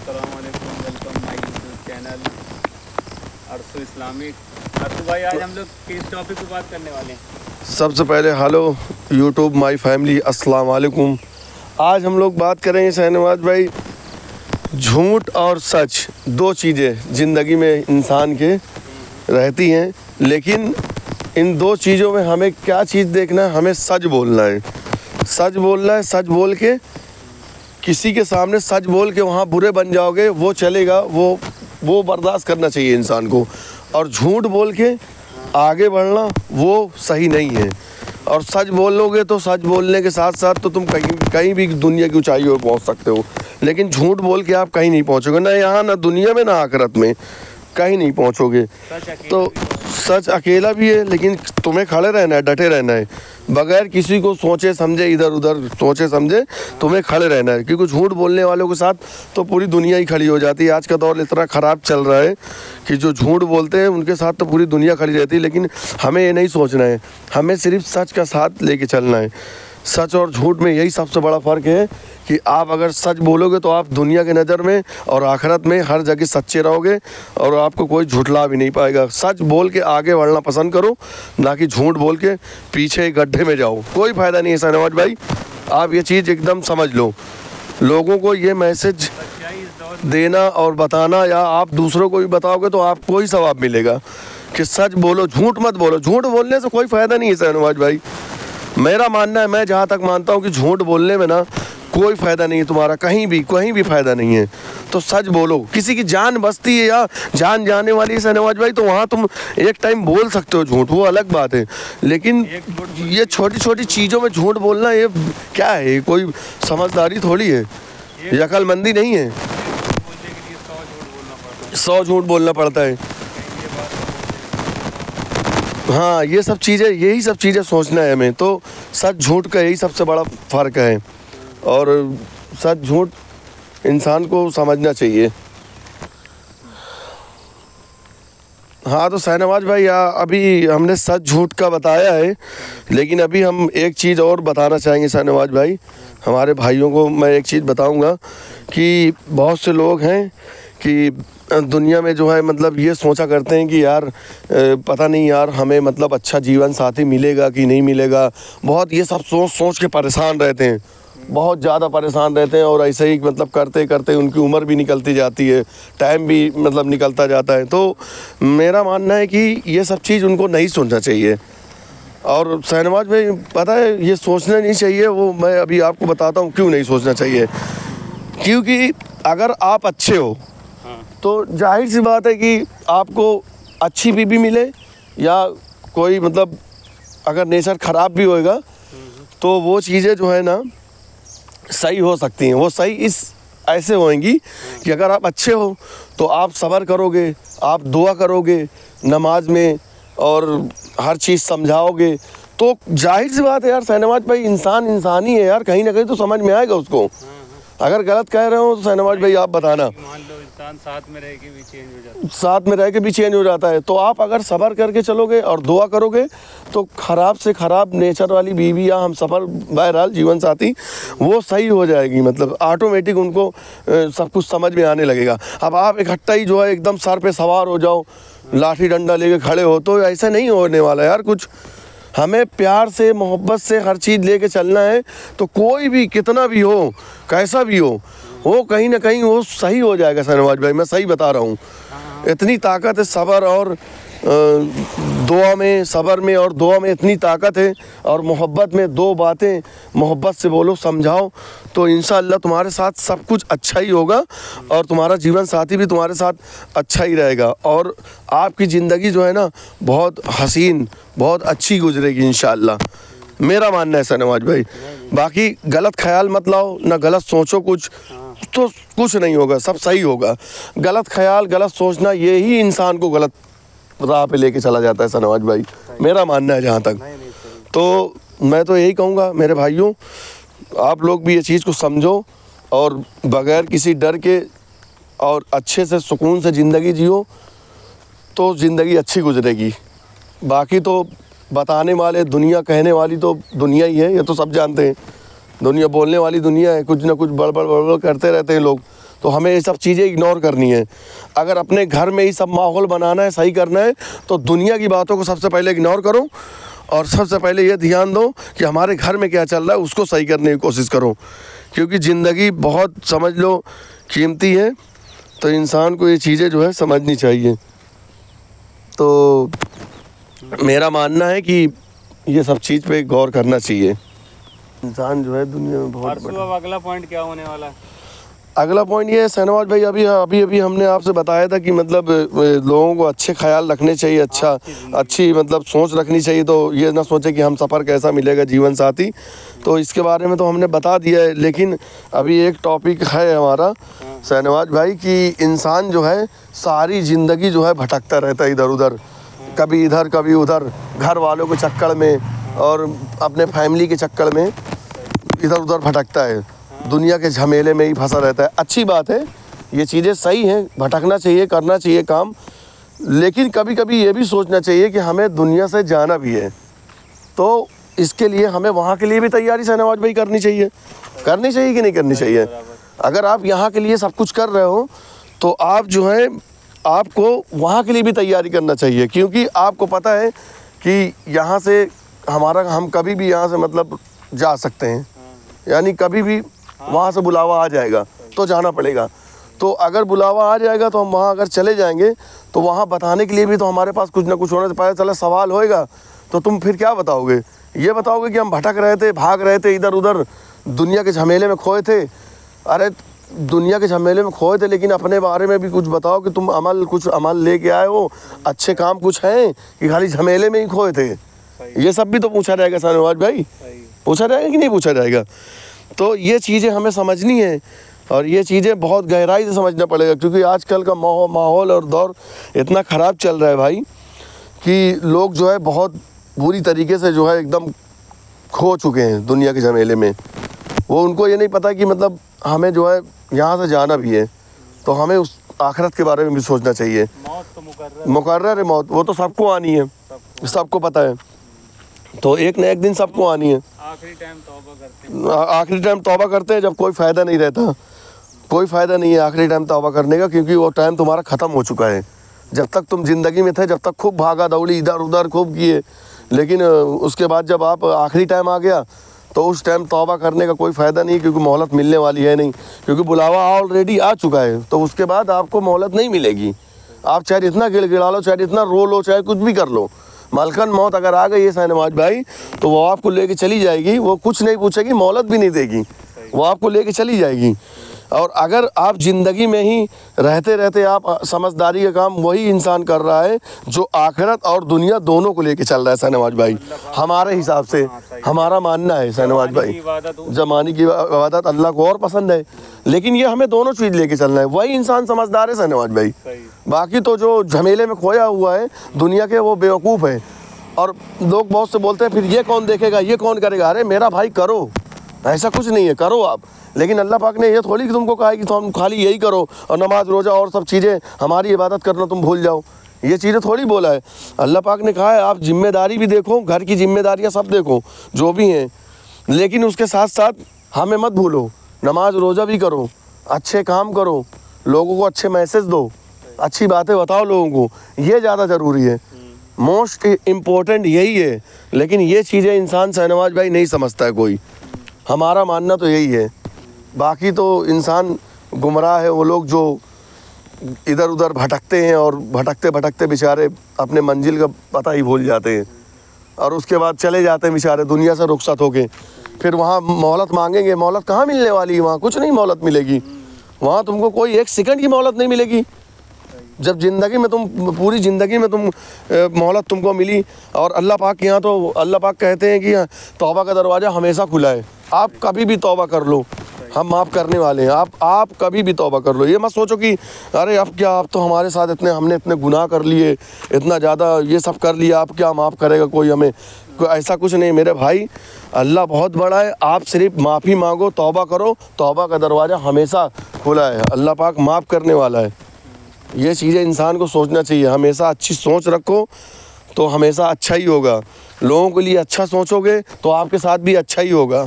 अस्सलाम वालेकुम, welcome my YouTube channel Arsu Islamic. Arsu भाई, आज हम लोग किस टॉपिक पे बात करने वाले हैं? सबसे पहले हेलो यूट्यूब माय फैमिली, अस्सलाम वालेकुम। आज हम लोग बात करेंगे शहनवाज भाई, झूठ और सच दो चीज़ें ज़िंदगी में इंसान के रहती हैं, लेकिन इन दो चीज़ों में हमें क्या चीज़ देखना है? हमें सच बोलना है। सच बोलना है, सच बोल के किसी के सामने सच बोल के वहाँ बुरे बन जाओगे, वो चलेगा, वो बर्दाश्त करना चाहिए इंसान को। और झूठ बोल के आगे बढ़ना वो सही नहीं है। और सच बोलोगे तो सच बोलने के साथ साथ तो तुम कहीं भी दुनिया की ऊंचाइयों पर पहुंच सकते हो, लेकिन झूठ बोल के आप कहीं नहीं पहुंचोगे, ना यहाँ ना दुनिया में ना आखिरत में, कहीं नहीं पहुंचोगे। तो सच अकेला भी है, लेकिन तुम्हें खड़े रहना है, डटे रहना है, बगैर किसी को सोचे समझे, इधर उधर सोचे समझे तुम्हें खड़े रहना है। क्योंकि झूठ बोलने वालों के साथ तो पूरी दुनिया ही खड़ी हो जाती है। आज का दौर इतना ख़राब चल रहा है कि जो झूठ बोलते हैं उनके साथ तो पूरी दुनिया खड़ी रहती है, लेकिन हमें ये नहीं सोचना है, हमें सिर्फ सच का साथ लेके चलना है। सच और झूठ में यही सबसे बड़ा फ़र्क है कि आप अगर सच बोलोगे तो आप दुनिया के नज़र में और आखिरत में हर जगह सच्चे रहोगे और आपको कोई झूठला भी नहीं पाएगा। सच बोल के आगे बढ़ना पसंद करो, ना कि झूठ बोल के पीछे गड्ढे में जाओ। कोई फ़ायदा नहीं है शहनवाज भाई, आप ये चीज़ एकदम समझ लो। लोगों को ये मैसेज देना और बताना, या आप दूसरों को भी बताओगे तो आपको ही सवाब मिलेगा कि सच बोलो, झूठ मत बोलो। झूठ बोलने से कोई फ़ायदा नहीं है शहनवाज भाई, मेरा मानना है। मैं जहाँ तक मानता हूँ कि झूठ बोलने में ना कोई फ़ायदा नहीं है तुम्हारा, कहीं भी फ़ायदा नहीं है। तो सच बोलो। किसी की जान बचती है या जान जाने वाली है शहनवाज भाई, तो वहाँ तुम एक टाइम बोल सकते हो झूठ, वो अलग बात है। लेकिन ये छोटी छोटी चीज़ों में झूठ बोलना, ये क्या है? कोई समझदारी थोड़ी है, ये अक्लमंदी नहीं है। 100 झूठ बोलना पड़ता है। हाँ, ये सब चीज़ें, यही सब चीज़ें सोचना है हमें। तो सच झूठ का यही सबसे बड़ा फ़र्क है, और सच झूठ इंसान को समझना चाहिए। हाँ, तो शहनवाज भाई, अभी हमने सच झूठ का बताया है, लेकिन अभी हम एक चीज़ और बताना चाहेंगे शहनवाज भाई। हमारे भाइयों को मैं एक चीज़ बताऊंगा कि बहुत से लोग हैं कि दुनिया में जो है, मतलब ये सोचा करते हैं कि यार पता नहीं यार हमें मतलब अच्छा जीवन साथी मिलेगा कि नहीं मिलेगा। बहुत ये सब सोच के परेशान रहते हैं, बहुत ज़्यादा परेशान रहते हैं, और ऐसे ही मतलब करते करते उनकी उम्र भी निकलती जाती है, टाइम भी मतलब निकलता जाता है। तो मेरा मानना है कि ये सब चीज़ उनको नहीं सोचना चाहिए। और शहनवाज भाई, पता है ये सोचना नहीं चाहिए, वो मैं अभी आपको बताता हूँ क्यों नहीं सोचना चाहिए। क्योंकि अगर आप अच्छे हो तो जाहिर सी बात है कि आपको अच्छी बीवी मिले, या कोई मतलब अगर नेचर ख़राब भी होएगा तो वो चीज़ें जो है ना सही हो सकती हैं। वो सही इस ऐसे होएंगी कि अगर आप अच्छे हो तो आप सब्र करोगे, आप दुआ करोगे नमाज में, और हर चीज़ समझाओगे, तो जाहिर सी बात है यार शहनवाज भाई, इंसान ही है यार, कहीं ना कहीं तो समझ में आएगा उसको। अगर गलत कह रहे हो तो शहनवाज भाई आप बताना। मान लो इंसान साथ में रह के भी चेंज हो जाता है। तो आप अगर सब्र करके चलोगे और दुआ करोगे तो ख़राब से ख़राब नेचर वाली बीवी या हम सफ़र बहरहाल जीवन साथी वो सही हो जाएगी, मतलब ऑटोमेटिक उनको सब कुछ समझ में आने लगेगा। अब आप इकट्ठा ही जो है एकदम सर पे सवार हो जाओ, लाठी डंडा लेके खड़े हो, तो ऐसा नहीं होने वाला यार कुछ। हमें प्यार से, मोहब्बत से हर चीज़ लेके चलना है, तो कोई भी कितना भी हो, कैसा भी हो, वो कहीं ना कहीं वो सही हो जाएगा शहनवाज भाई, मैं सही बता रहा हूँ। इतनी ताकत है सब्र और दुआ में, सब्र में और दुआ में इतनी ताकत है, और मोहब्बत में दो बातें मोहब्बत से बोलो, समझाओ, तो इंशाअल्लाह तुम्हारे साथ सब कुछ अच्छा ही होगा, और तुम्हारा जीवन साथी भी तुम्हारे साथ अच्छा ही रहेगा, और आपकी ज़िंदगी जो है ना बहुत हसीन, बहुत अच्छी गुजरेगी इंशाअल्लाह। मेरा मानना है शहनवाज भाई। बाकी गलत ख्याल मत लाओ, ना गलत सोचो कुछ, तो कुछ नहीं होगा, सब सही होगा। गलत ख्याल, गलत सोचना, यही इंसान को गलत राह पे लेके चला जाता है शहनवाज भाई, मेरा मानना है जहाँ तक। तो मैं तो यही कहूँगा मेरे भाइयों, आप लोग भी ये चीज़ को समझो, और बग़ैर किसी डर के और अच्छे से सुकून से ज़िंदगी जियो, तो ज़िंदगी अच्छी गुजरेगी। बाकी तो बताने वाले, दुनिया कहने वाली तो दुनिया ही है, ये तो सब जानते हैं। दुनिया बोलने वाली दुनिया है, कुछ ना कुछ बड़बड़ करते रहते हैं लोग, तो हमें ये सब चीज़ें इग्नोर करनी है। अगर अपने घर में ही सब माहौल बनाना है, सही करना है, तो दुनिया की बातों को सबसे पहले इग्नोर करो और सबसे पहले ये ध्यान दो कि हमारे घर में क्या चल रहा है, उसको सही करने की कोशिश करो। क्योंकि ज़िंदगी बहुत समझ लो कीमती है, तो इंसान को ये चीज़ें जो है समझनी चाहिए। तो मेरा मानना है कि ये सब चीज़ पे गौर करना चाहिए। इंसान जो है दुनिया में बहुत परसों अब अगला पॉइंट क्या होने वाला है? अगला पॉइंट ये है शहनवाज भाई, अभी हमने आपसे बताया था कि मतलब लोगों को अच्छे ख्याल रखने चाहिए, अच्छी मतलब सोच रखनी चाहिए। तो ये ना सोचे कि हम सफ़र कैसा मिलेगा जीवन साथी, तो इसके बारे में तो हमने बता दिया है। लेकिन अभी एक टॉपिक है हमारा शहनवाज भाई कि इंसान जो है सारी ज़िंदगी जो है भटकता रहता है इधर उधर, कभी इधर कभी उधर, घर वालों के चक्कर में और अपने फैमिली के चक्कर में इधर उधर भटकता है, दुनिया के झमेले में ही फंसा रहता है। अच्छी बात है, ये चीज़ें सही हैं, भटकना चाहिए, करना चाहिए काम, लेकिन कभी कभी ये भी सोचना चाहिए कि हमें दुनिया से जाना भी है, तो इसके लिए हमें वहाँ के लिए भी तैयारी शहनवाज भाई करनी चाहिए कि नहीं करनी चाहिए। अगर आप यहाँ के लिए सब कुछ कर रहे हो तो आप जो है आपको वहाँ के लिए भी तैयारी करना चाहिए, क्योंकि आपको पता है कि यहाँ से हम कभी भी यहाँ से मतलब जा सकते हैं, यानी कभी भी वहाँ से बुलावा आ जाएगा तो जाना पड़ेगा। तो अगर बुलावा आ जाएगा तो हम वहाँ अगर चले जाएंगे तो वहाँ बताने के लिए भी तो हमारे पास कुछ ना कुछ होना, पता चला सवाल होएगा तो तुम फिर क्या बताओगे? ये बताओगे कि हम भटक रहे थे, भाग रहे थे इधर उधर, दुनिया के झमेले में खोए थे। अरे दुनिया के झमेले में खोए थे, लेकिन अपने बारे में भी कुछ बताओ कि तुम कुछ अमल लेके आए हो, अच्छे काम कुछ हैं कि खाली झमेले में ही खोए थे? ये सब भी तो पूछा जाएगा शहनवाज भाई, पूछा जाएगा कि नहीं पूछा जाएगा? तो ये चीज़ें हमें समझनी है और ये चीज़ें बहुत गहराई से समझना पड़ेगा, क्योंकि आजकल का माहौल और दौर इतना ख़राब चल रहा है भाई कि लोग जो है बहुत बुरी तरीके से जो है एकदम खो चुके हैं दुनिया के झमेले में। वो उनको ये नहीं पता कि मतलब हमें जो है यहाँ से जाना भी है, तो हमें उस आखिरत के बारे में भी सोचना चाहिए। मौत तो मुकर्रर है, मौत वो तो सबको आनी है, सबको पता है, तो एक न एक दिन सबको आनी है। आखिरी टाइम तौबा करते हैं जब कोई फ़ायदा नहीं रहता, कोई फ़ायदा नहीं है आखिरी टाइम तौबा करने का, क्योंकि वो टाइम तुम्हारा ख़त्म हो चुका है। जब तक तुम ज़िंदगी में थे, जब तक खूब भागा दौड़ी इधर उधर खूब किए, लेकिन उसके बाद जब आप आखिरी टाइम आ गया तो उस टाइम तौबा करने का कोई फ़ायदा नहीं, क्योंकि मोहलत मिलने वाली है नहीं, क्योंकि बुलावा ऑलरेडी आ चुका है। तो उसके बाद आपको मोहलत नहीं मिलेगी। आप चाहे इतना गिड़गिड़ा लो, चाहे इतना रो लो, चाहे कुछ भी कर लो, मलकन मौत अगर आ गई है शहनवाज भाई तो वो आपको लेके चली जाएगी। वो कुछ नहीं पूछेगी, मोहलत भी नहीं देगी, वो आपको लेके चली जाएगी। और अगर आप ज़िंदगी में ही रहते रहते आप समझदारी का काम वही इंसान कर रहा है जो आखिरत और दुनिया दोनों को लेके चल रहा है शहनवाज भाई, हमारे हिसाब से, हमारा मानना है शहनवाज भाई। ज़माने की इबादत अल्लाह को और पसंद है, लेकिन ये हमें दोनों चीज़ लेके चलना है, वही इंसान समझदार है शहनवाज भाई। बाकी तो जो झमेले में खोया हुआ है दुनिया के, वो बेवकूफ़ है। और लोग बहुत से बोलते हैं फिर ये कौन देखेगा, ये कौन करेगा। अरे मेरा भाई करो, ऐसा कुछ नहीं है, करो आप, लेकिन अल्लाह पाक ने ये थोड़ी कि तुमको कहा है कि तुम खाली यही करो और नमाज रोज़ा और सब चीज़ें हमारी इबादत करना तुम भूल जाओ, ये चीज़ें थोड़ी बोला है। अल्लाह पाक ने कहा है आप जिम्मेदारी भी देखो, घर की जिम्मेदारियाँ सब देखो जो भी हैं, लेकिन उसके साथ साथ हमें मत भूलो, नमाज रोज़ा भी करो, अच्छे काम करो, लोगों को अच्छे मैसेज दो, अच्छी बातें बताओ लोगों को, ये ज़्यादा ज़रूरी है, मोस्ट इम्पोर्टेंट यही है। लेकिन ये चीज़ें इंसान शहनवाज भाई नहीं समझता है कोई, हमारा मानना तो यही है। बाकी तो इंसान गुमराह है वो लोग जो इधर उधर भटकते हैं और भटकते भटकते बेचारे अपने मंजिल का पता ही भूल जाते हैं और उसके बाद चले जाते हैं बेचारे दुनिया से रुखसत होके। फिर वहाँ मोहलत मांगेंगे, मोहलत कहाँ मिलने वाली है, वहाँ कुछ नहीं मोहलत मिलेगी, वहाँ तुमको कोई एक सेकंड की मोहलत नहीं मिलेगी। जब ज़िंदगी में तुम पूरी ज़िंदगी में तुम मोहलत तुमको मिली, और अल्लाह पाक के यहाँ तो अल्लाह पाक कहते हैं कि तौबा का दरवाज़ा हमेशा खुला है, आप कभी भी तौबा कर लो, हम माफ़ करने वाले हैं। आप कभी भी तौबा कर लो, ये मत सोचो कि अरे अब क्या, आप तो हमारे साथ हमने इतने गुनाह कर लिए, इतना ज़्यादा ये सब कर लिया, आप क्या माफ़ करेगा कोई हमें, कोई ऐसा कुछ नहीं मेरे भाई। अल्लाह बहुत बड़ा है, आप सिर्फ माफ़ी मांगो, तौबा करो, तौबा का दरवाज़ा हमेशा खुला है, अल्लाह पाक माफ़ करने वाला है। ये चीज़ें इंसान को सोचना चाहिए, हमेशा अच्छी सोच रखो तो हमेशा अच्छा ही होगा, लोगों के लिए अच्छा सोचोगे तो आपके साथ भी अच्छा ही होगा।